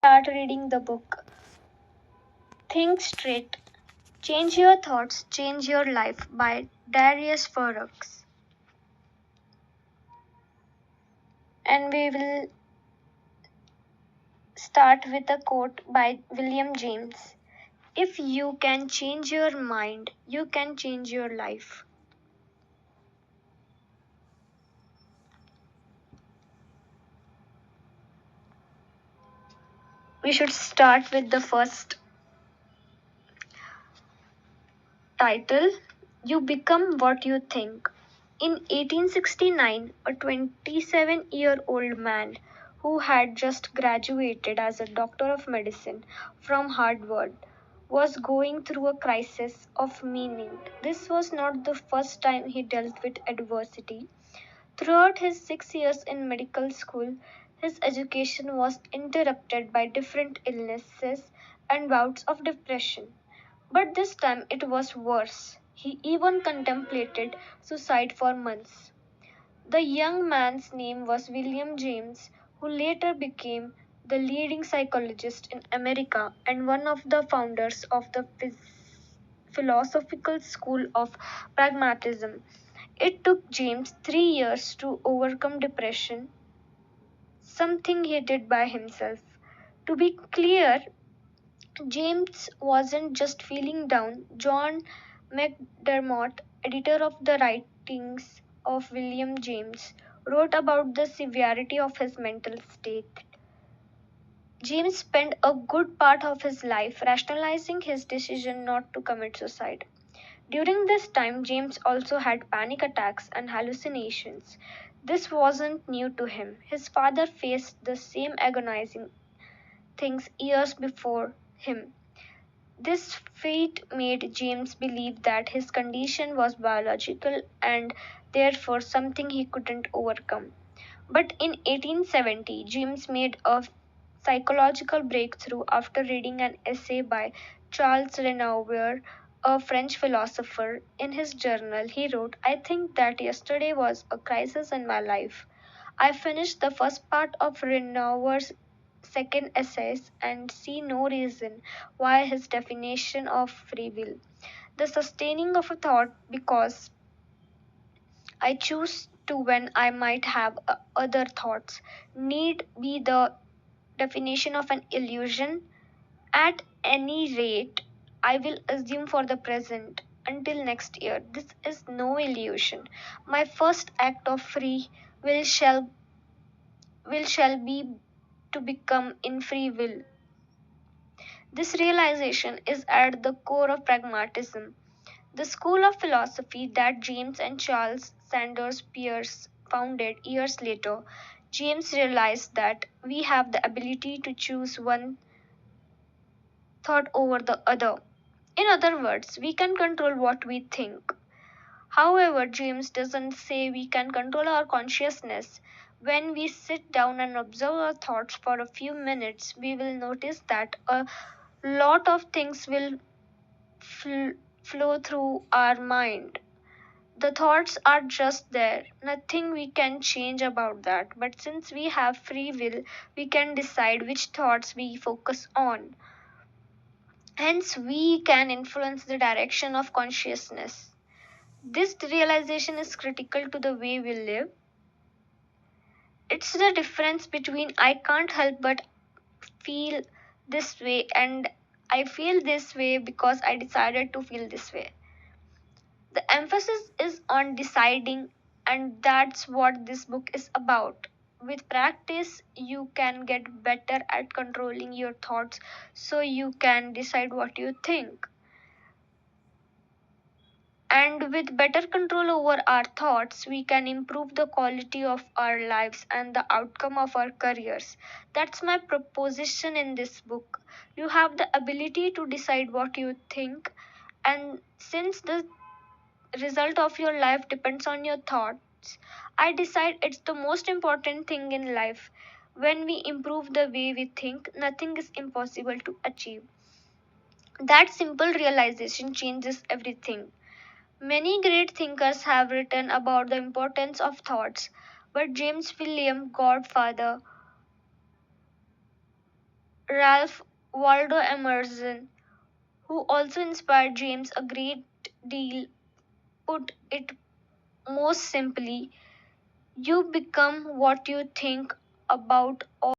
Start reading the book. Think Straight. Change Your Thoughts, Change Your Life by Darius Farooks. And we will start with a quote by William James. If you can change your mind, you can change your life. We should start with the first title. You become what you think. In 1869, a 27-year-old man who had just graduated as a doctor of medicine from Harvard was going through a crisis of meaning. This was not the first time he dealt with adversity. Throughout his 6 years in medical school, his education was interrupted by different illnesses and bouts of depression. But this time it was worse. He even contemplated suicide for months. The young man's name was William James, who later became the leading psychologist in America and one of the founders of the philosophical school of pragmatism. It took James 3 years to overcome depression, something he did by himself. To be clear, James wasn't just feeling down. John McDermott, editor of the writings of William James, wrote about the severity of his mental state. James spent a good part of his life rationalizing his decision not to commit suicide. During this time, James also had panic attacks and hallucinations. This wasn't new to him. His father faced the same agonizing things years before him. This feat made James believe that his condition was biological and therefore something he couldn't overcome. But in 1870, James made a psychological breakthrough after reading an essay by Charles Renouvier, a French philosopher. In his journal, he wrote, I think that yesterday was a crisis in my life. I finished the first part of Renouvier's second essays and see no reason why his definition of free will, the sustaining of a thought because I choose to when I might have other thoughts, need be the definition of an illusion. At any rate, I will assume for the present until next year this is no illusion. My first act of free will shall be to become in free will. This realization is at the core of pragmatism, the school of philosophy that James and Charles Sanders Peirce founded years later. James realized that we have the ability to choose one thought over the other. In other words, we can control what we think. However, James doesn't say we can control our consciousness. When we sit down and observe our thoughts for a few minutes, we will notice that a lot of things will flow through our mind. The thoughts are just there, nothing we can change about that. But since we have free will, we can decide which thoughts we focus on. Hence, we can influence the direction of consciousness. This realization is critical to the way we live. It's the difference between I can't help but feel this way and I feel this way because I decided to feel this way. The emphasis is on deciding, and that's what this book is about. With practice, you can get better at controlling your thoughts so you can decide what you think. And with better control over our thoughts, we can improve the quality of our lives and the outcome of our careers. That's my proposition in this book. You have the ability to decide what you think, and since the result of your life depends on your thoughts, I decide it's the most important thing in life. When we improve the way we think, nothing is impossible to achieve. That simple realization changes everything. Many great thinkers have written about the importance of thoughts, but James William Godfather Ralph Waldo Emerson, who also inspired James a great deal, put it most simply: you become what you think about